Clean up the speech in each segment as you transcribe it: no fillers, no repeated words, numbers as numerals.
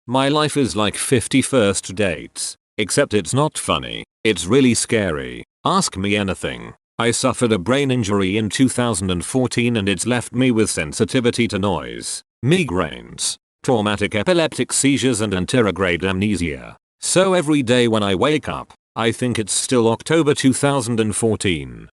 My life is like 51st dates. Except it's not funny. It's really scary. Ask me anything. I suffered a brain injury in 2014 and it's left me with sensitivity to noise, migraines, traumatic epileptic seizures and anterograde amnesia. So every day when I wake up, I think it's still October 2014.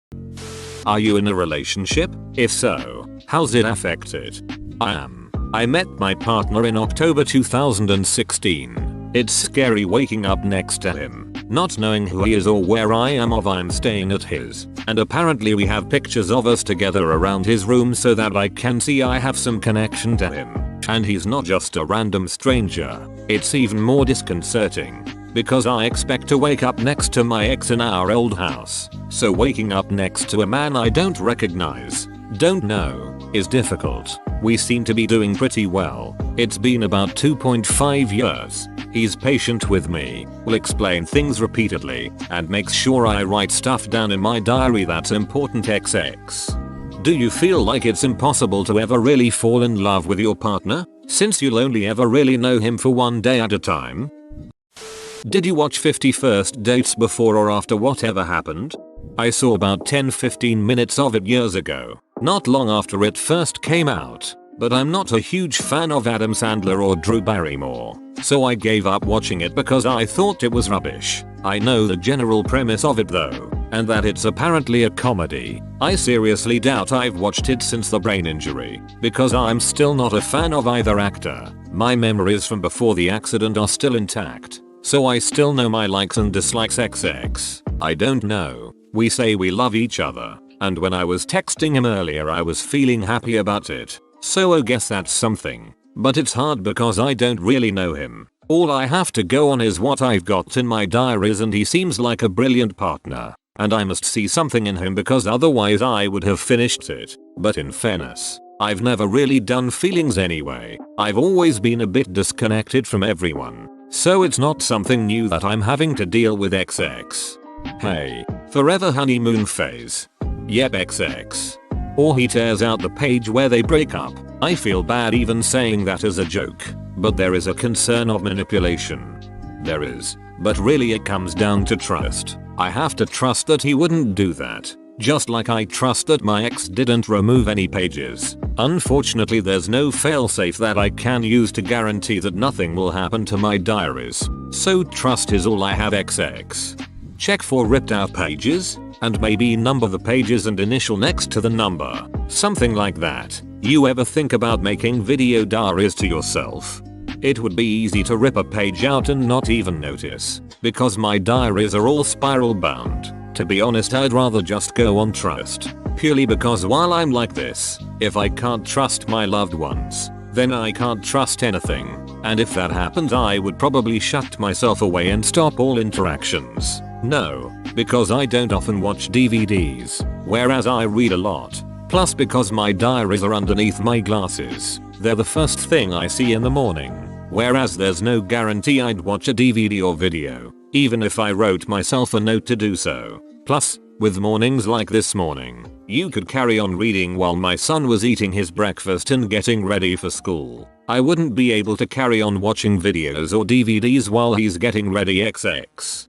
Are you in a relationship? If so, how's it affected? I am. I met my partner in October 2016. It's scary waking up next to him, not knowing who he is or where I am or if I'm staying at his. And apparently we have pictures of us together around his room so that I can see I have some connection to him. And he's not just a random stranger. It's even more disconcerting, because I expect to wake up next to my ex in our old house. So waking up next to a man I don't recognize, don't know, is difficult. We seem to be doing pretty well. It's been about 2.5 years. He's patient with me, will explain things repeatedly, and makes sure I write stuff down in my diary that's important XX. Do you feel like it's impossible to ever really fall in love with your partner, since you'll only ever really know him for one day at a time? Did you watch 50 First Dates before or after whatever happened? I saw about 10-15 minutes of it years ago, not long after it first came out, but I'm not a huge fan of Adam Sandler or Drew Barrymore, so I gave up watching it because I thought it was rubbish. I know the general premise of it though, and that it's apparently a comedy. I seriously doubt I've watched it since the brain injury, because I'm still not a fan of either actor. My memories from before the accident are still intact, so I still know my likes and dislikes XX. I don't know. We say we love each other, and when I was texting him earlier I was feeling happy about it. So I guess that's something. But it's hard because I don't really know him. All I have to go on is what I've got in my diaries, and he seems like a brilliant partner. And I must see something in him because otherwise I would have finished it. But in fairness, I've never really done feelings anyway. I've always been a bit disconnected from everyone. So it's not something new that I'm having to deal with XX. Hey, forever honeymoon phase. Yep XX. Or he tears out the page where they break up. I feel bad even saying that as a joke, but there is a concern of manipulation. There is, but really it comes down to trust. I have to trust that he wouldn't do that, just like I trust that my ex didn't remove any pages. Unfortunately there's no failsafe that I can use to guarantee that nothing will happen to my diaries, so trust is all I have XX. Check for ripped out pages, and maybe number the pages and initial next to the number, something like that. You ever think about making video diaries to yourself? It would be easy to rip a page out and not even notice, because my diaries are all spiral bound. To be honest, I'd rather just go on trust, purely because while I'm like this, if I can't trust my loved ones, then I can't trust anything, and if that happened I would probably shut myself away and stop all interactions. No, because I don't often watch DVDs, whereas I read a lot. Plus because my diaries are underneath my glasses, they're the first thing I see in the morning, whereas there's no guarantee I'd watch a DVD or video, even if I wrote myself a note to do so. Plus, with mornings like this morning, you could carry on reading while my son was eating his breakfast and getting ready for school. I wouldn't be able to carry on watching videos or DVDs while he's getting ready XX.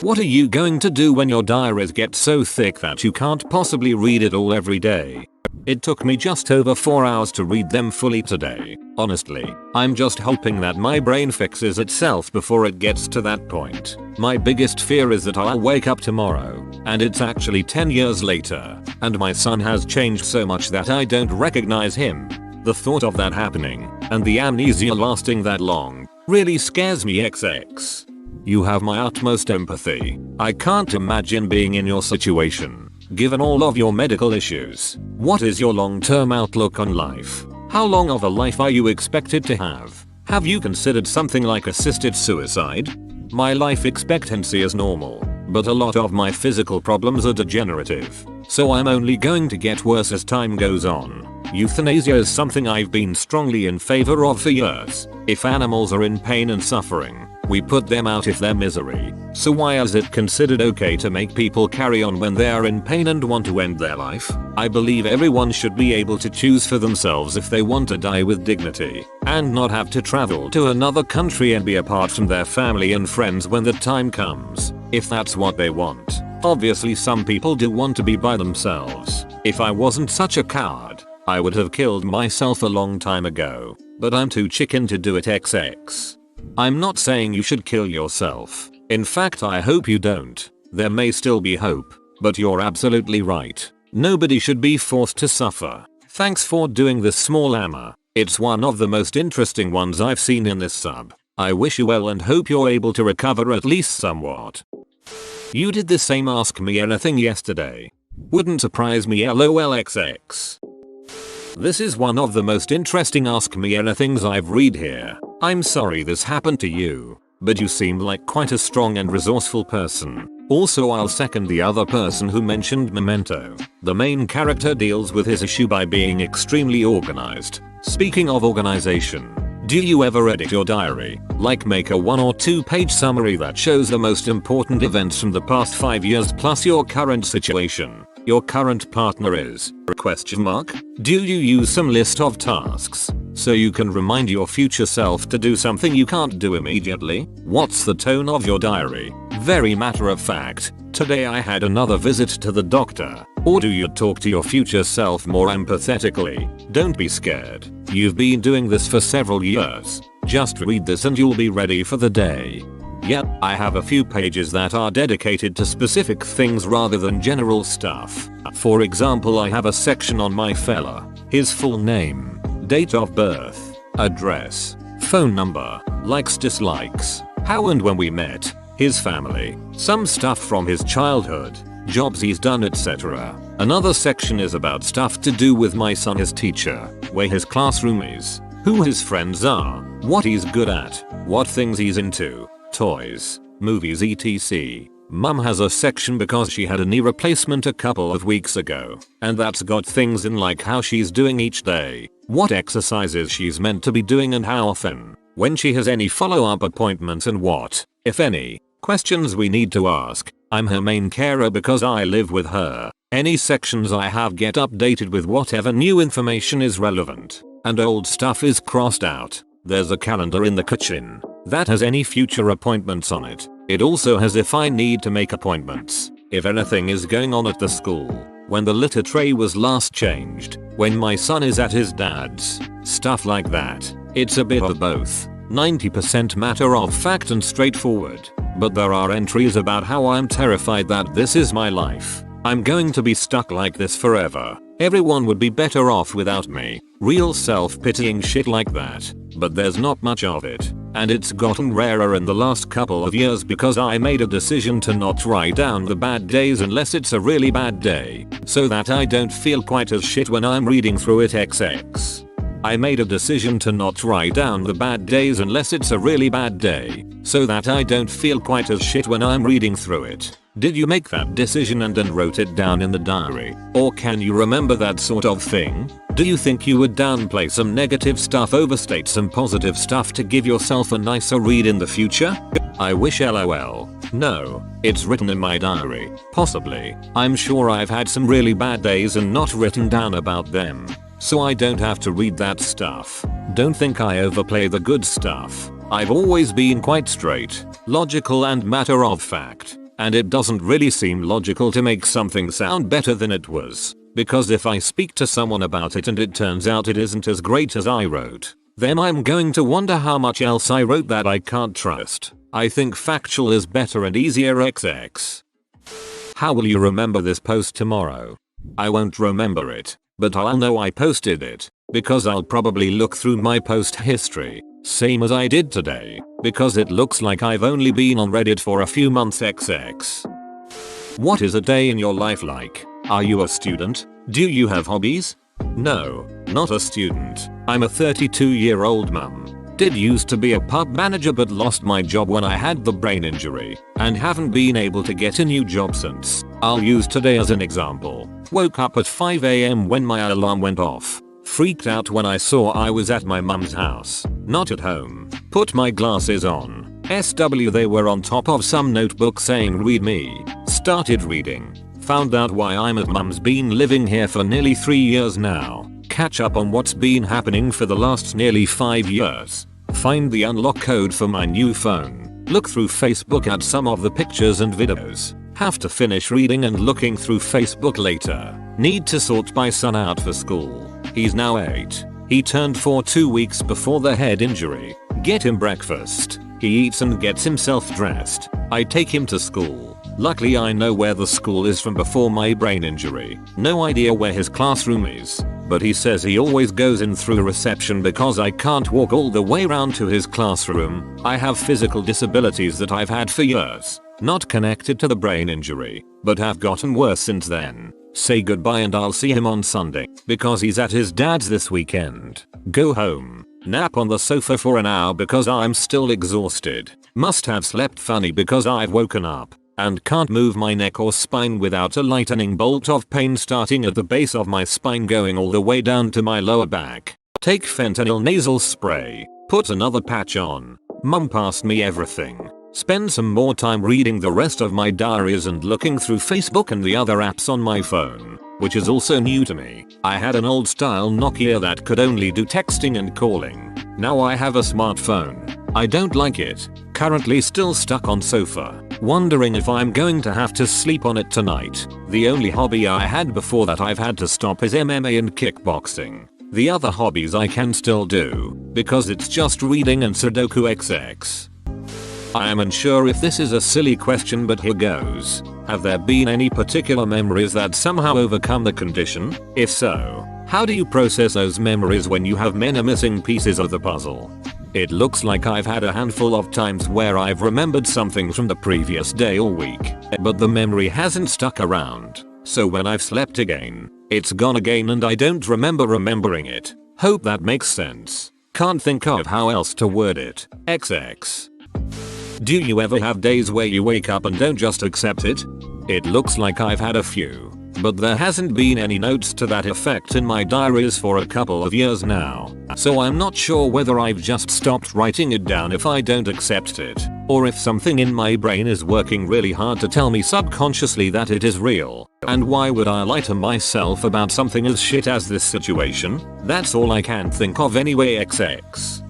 What are you going to do when your diaries get so thick that you can't possibly read it all every day? It took me just over 4 hours to read them fully today. Honestly, I'm just hoping that my brain fixes itself before it gets to that point. My biggest fear is that I'll wake up tomorrow, and it's actually 10 years later, and my son has changed so much that I don't recognize him. The thought of that happening, and the amnesia lasting that long, really scares me XX. You have my utmost empathy. I can't imagine being in your situation, given all of your medical issues. What is your long-term outlook on life? How long of a life are you expected to have? Have you considered something like assisted suicide? My life expectancy is normal, but a lot of my physical problems are degenerative, so I'm only going to get worse as time goes on. Euthanasia is something I've been strongly in favor of for years. If animals are in pain and suffering, We put them out of their misery. So why is it considered okay to make people carry on when they are in pain and want to end their life? I believe everyone should be able to choose for themselves if they want to die with dignity and not have to travel to another country and be apart from their family and friends when the time comes, if that's what they want. Obviously some people do want to be by themselves. If I wasn't such a coward, I would have killed myself a long time ago. But I'm too chicken to do it XX. I'm not saying you should kill yourself. In fact, I hope you don't. There may still be hope, but you're absolutely right. Nobody should be forced to suffer. Thanks for doing this, Small Amma. It's one of the most interesting ones I've seen in this sub. I wish you well and hope you're able to recover at least somewhat. You did the same Ask Me Anything yesterday. Wouldn't surprise me, LOLXX. This is one of the most interesting Ask Me Anythings I've read here. I'm sorry this happened to you, but you seem like quite a strong and resourceful person. Also, I'll second the other person who mentioned Memento. The main character deals with his issue by being extremely organized. Speaking of organization, do you ever edit your diary? Like make a 1 or 2 page summary that shows the most important events from the past 5 years plus your current situation. Your current partner is ? Do you use some list of tasks so you can remind your future self to do something you can't do immediately? What's the tone of your diary? Very matter of fact, today I had another visit to the doctor. Or do you talk to your future self more empathetically? Don't be scared. You've been doing this for several years. Just read this and you'll be ready for the day. Yep, I have a few pages that are dedicated to specific things rather than general stuff. For example, I have a section on my fella, his full name, date of birth, address, phone number, likes dislikes, how and when we met, his family, some stuff from his childhood, jobs he's done, etc. Another section is about stuff to do with my son, his teacher, where his classroom is, who his friends are, what he's good at, what things he's into, toys, movies, etc. Mum has a section because she had a knee replacement a couple of weeks ago, and that's got things in like how she's doing each day, what exercises she's meant to be doing and how often, when she has any follow-up appointments and what, if any, questions we need to ask. I'm her main carer because I live with her. Any sections I have get updated with whatever new information is relevant, and old stuff is crossed out. There's a calendar in the kitchen that has any future appointments on it. It also has if I need to make appointments, if anything is going on at the school, when the litter tray was last changed, when my son is at his dad's, stuff like that. It's a bit of both. 90% matter of fact and straightforward, but there are entries about how I'm terrified that this is my life. I'm going to be stuck like this forever. Everyone would be better off without me. Real self-pitying shit like that. But there's not much of it. And it's gotten rarer in the last couple of years because I made a decision to not write down the bad days unless it's a really bad day, so that I don't feel quite as shit when I'm reading through it XX. I made a decision to not write down the bad days unless it's a really bad day, so that I don't feel quite as shit when I'm reading through it. Did you make that decision and then wrote it down in the diary? Or can you remember that sort of thing? Do you think you would downplay some negative stuff, overstate some positive stuff to give yourself a nicer read in the future? I wish, LOL. No, it's written in my diary. Possibly. I'm sure I've had some really bad days and not written down about them, so I don't have to read that stuff. Don't think I overplay the good stuff. I've always been quite straight, logical and matter of fact. And it doesn't really seem logical to make something sound better than it was. Because if I speak to someone about it and it turns out it isn't as great as I wrote, then I'm going to wonder how much else I wrote that I can't trust. I think factual is better and easier XX. How will you remember this post tomorrow? I won't remember it, but I'll know I posted it, because I'll probably look through my post history, same as I did today, because it looks like I've only been on Reddit for a few months XX. What is a day in your life like? Are you a student? Do you have hobbies? No, not a student. I'm a 32-year-old mum. Did used to be a pub manager but lost my job when I had the brain injury, and haven't been able to get a new job since. I'll use today as an example. Woke up at 5 AM when my alarm went off. Freaked out when I saw I was at my mum's house, not at home. Put my glasses on, SW they were on top of some notebook saying read me. Started reading. Found out why I'm at mum's, been living here for nearly 3 years now. Catch up on what's been happening for the last nearly 5 years. Find the unlock code for my new phone. Look through Facebook at some of the pictures and videos. Have to finish reading and looking through Facebook later. Need to sort my son out for school. He's now 8. He turned 4 2 weeks before the head injury. Get him breakfast. He eats and gets himself dressed. I take him to school. Luckily I know where the school is from before my brain injury. No idea where his classroom is, but he says he always goes in through reception because I can't walk all the way around to his classroom. I have physical disabilities that I've had for years, not connected to the brain injury, but have gotten worse since then. Say goodbye and I'll see him on Sunday because he's at his dad's this weekend. Go home. Nap on the sofa for an hour because I'm still exhausted. Must have slept funny because I've woken up and can't move my neck or spine without a lightning bolt of pain starting at the base of my spine going all the way down to my lower back. Take fentanyl nasal spray. Put another patch on. Mum passed me everything. Spend some more time reading the rest of my diaries and looking through Facebook and the other apps on my phone, which is also new to me. I had an old style Nokia that could only do texting and calling. Now I have a smartphone. I don't like it. Currently still stuck on sofa. Wondering if I'm going to have to sleep on it tonight. The only hobby I had before that I've had to stop is MMA and kickboxing. The other hobbies I can still do, because it's just reading and Sudoku XX. I am unsure if this is a silly question, but here goes. Have there been any particular memories that somehow overcome the condition? If so, how do you process those memories when you have many missing pieces of the puzzle? It looks like I've had a handful of times where I've remembered something from the previous day or week, but the memory hasn't stuck around. So when I've slept again, it's gone again and I don't remember remembering it. Hope that makes sense. Can't think of how else to word it. XX. Do you ever have days where you wake up and don't just accept it? It looks like I've had a few, but there hasn't been any notes to that effect in my diaries for a couple of years now. So I'm not sure whether I've just stopped writing it down if I don't accept it, or if something in my brain is working really hard to tell me subconsciously that it is real. And why would I lie to myself about something as shit as this situation? That's all I can think of anyway. XX.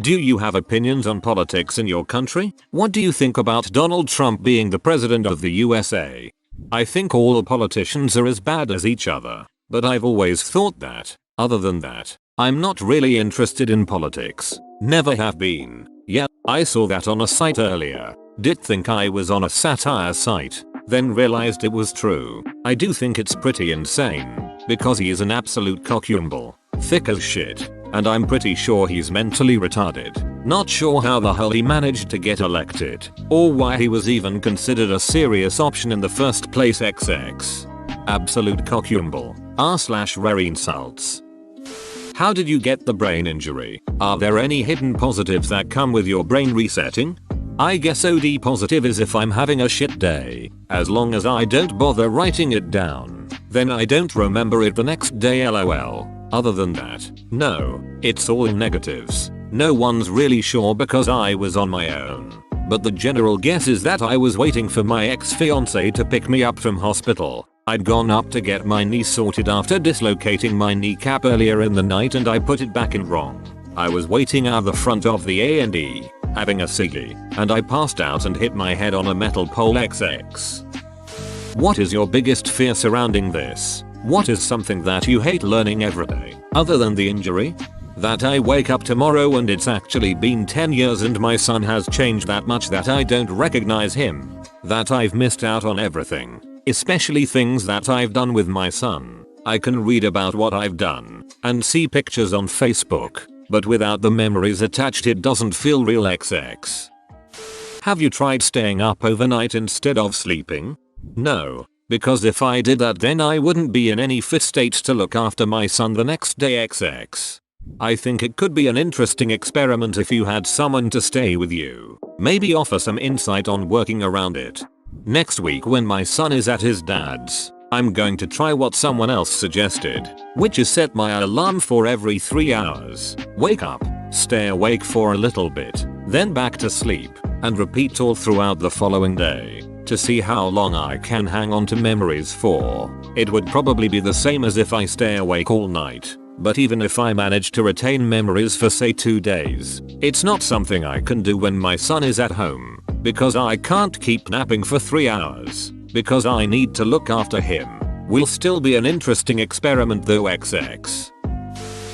Do you have opinions on politics in your country? What do you think about Donald Trump being the president of the USA? I think all politicians are as bad as each other, but I've always thought that. Other than that, I'm not really interested in politics. Never have been. Yeah, I saw that on a site earlier. Did think I was on a satire site, then realized it was true. I do think it's pretty insane, because he is an absolute cockumble. Thick as shit. And I'm pretty sure he's mentally retarded. Not sure how the hell he managed to get elected, or why he was even considered a serious option in the first place. XX. Absolute cockumble. r/rare insults. How did you get the brain injury? Are there any hidden positives that come with your brain resetting? I guess OD positive is if I'm having a shit day. As long as I don't bother writing it down, then I don't remember it the next day, lol. Other than that, no, it's all negatives. No one's really sure because I was on my own. But the general guess is that I was waiting for my ex-fiance to pick me up from hospital. I'd gone up to get my knee sorted after dislocating my kneecap earlier in the night and I put it back in wrong. I was waiting out the front of the A&E, having a ciggy, and I passed out and hit my head on a metal pole. XX. What is your biggest fear surrounding this? What is something that you hate learning every day, other than the injury? That I wake up tomorrow and it's actually been 10 years and my son has changed that much that I don't recognize him. That I've missed out on everything, especially things that I've done with my son. I can read about what I've done and see pictures on Facebook, but without the memories attached it doesn't feel real. XX. Have you tried staying up overnight instead of sleeping? No. Because if I did that then I wouldn't be in any fit state to look after my son the next day. XX. I think it could be an interesting experiment if you had someone to stay with you. Maybe offer some insight on working around it. Next week when my son is at his dad's, I'm going to try what someone else suggested, which is set my alarm for every 3 hours. Wake up, stay awake for a little bit, then back to sleep, and repeat all throughout the following day to see how long I can hang on to memories for. It would probably be the same as if I stay awake all night. But even if I manage to retain memories for say 2 days, it's not something I can do when my son is at home, because I can't keep napping for 3 hours, because I need to look after him. Will still be an interesting experiment though XX.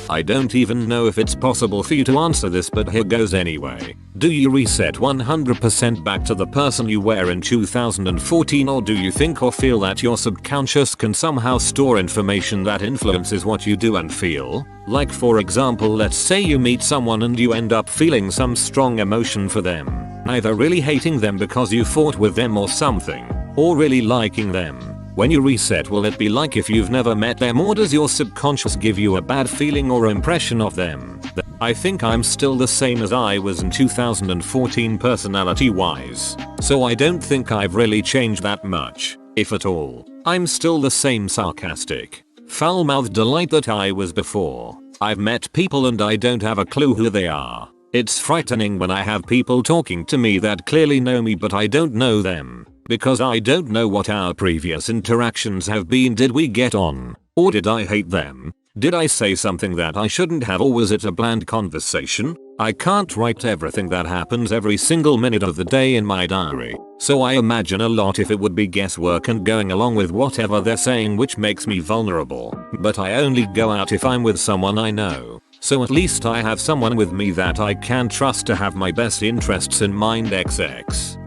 I don't even know if it's possible for you to answer this, but here goes anyway. Do you reset 100% back to the person you were in 2014, or do you think or feel that your subconscious can somehow store information that influences what you do and feel? Like for example, let's say you meet someone and you end up feeling some strong emotion for them, either really hating them because you fought with them or something, or really liking them. When you reset, will it be like if you've never met them, or does your subconscious give you a bad feeling or impression of them? I think I'm still the same as I was in 2014 personality wise, so I don't think I've really changed that much, if at all. I'm still the same sarcastic, foul-mouthed delight that I was before. I've met people and I don't have a clue who they are. It's frightening when I have people talking to me that clearly know me but I don't know them, because I don't know what our previous interactions have been. Did we get on? Or did I hate them? Did I say something that I shouldn't have, or was it a bland conversation? I can't write everything that happens every single minute of the day in my diary, so I imagine a lot if it would be guesswork and going along with whatever they're saying, which makes me vulnerable. But I only go out if I'm with someone I know, so at least I have someone with me that I can trust to have my best interests in mind XX.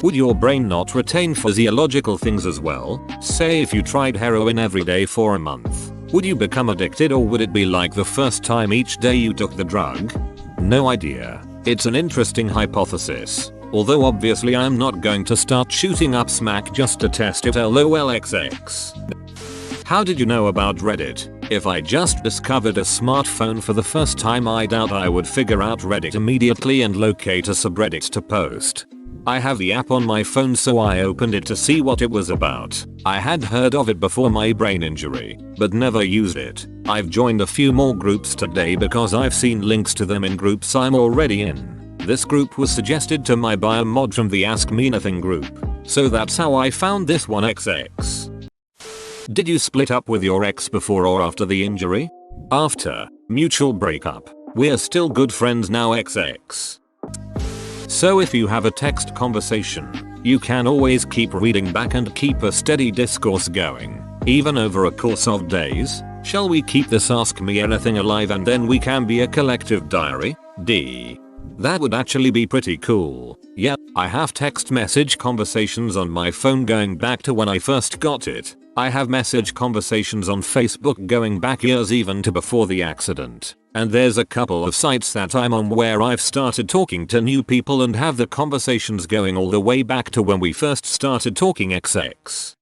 Would your brain not retain physiological things as well? Say if you tried heroin every day for a month, would you become addicted, or would it be like the first time each day you took the drug? No idea. It's an interesting hypothesis, although obviously I'm not going to start shooting up smack just to test it LOLXX. How did you know about Reddit? If I just discovered a smartphone for the first time, I doubt I would figure out Reddit immediately and locate a subreddit to post. I have the app on my phone, so I opened it to see what it was about. I had heard of it before my brain injury, but never used it. I've joined a few more groups today because I've seen links to them in groups I'm already in. This group was suggested to my by a mod from the Ask Me Nothing group, so that's how I found this one XX. Did you split up with your ex before or after the injury? After. Mutual breakup. We're still good friends now XX. So if you have a text conversation, you can always keep reading back and keep a steady discourse going, even over a course of days. Shall we keep this Ask Me Anything alive and then we can be a collective diary? D. That would actually be pretty cool. Yeah, I have text message conversations on my phone going back to when I first got it. I have message conversations on Facebook going back years, even to before the accident. And there's a couple of sites that I'm on where I've started talking to new people and have the conversations going all the way back to when we first started talking XX.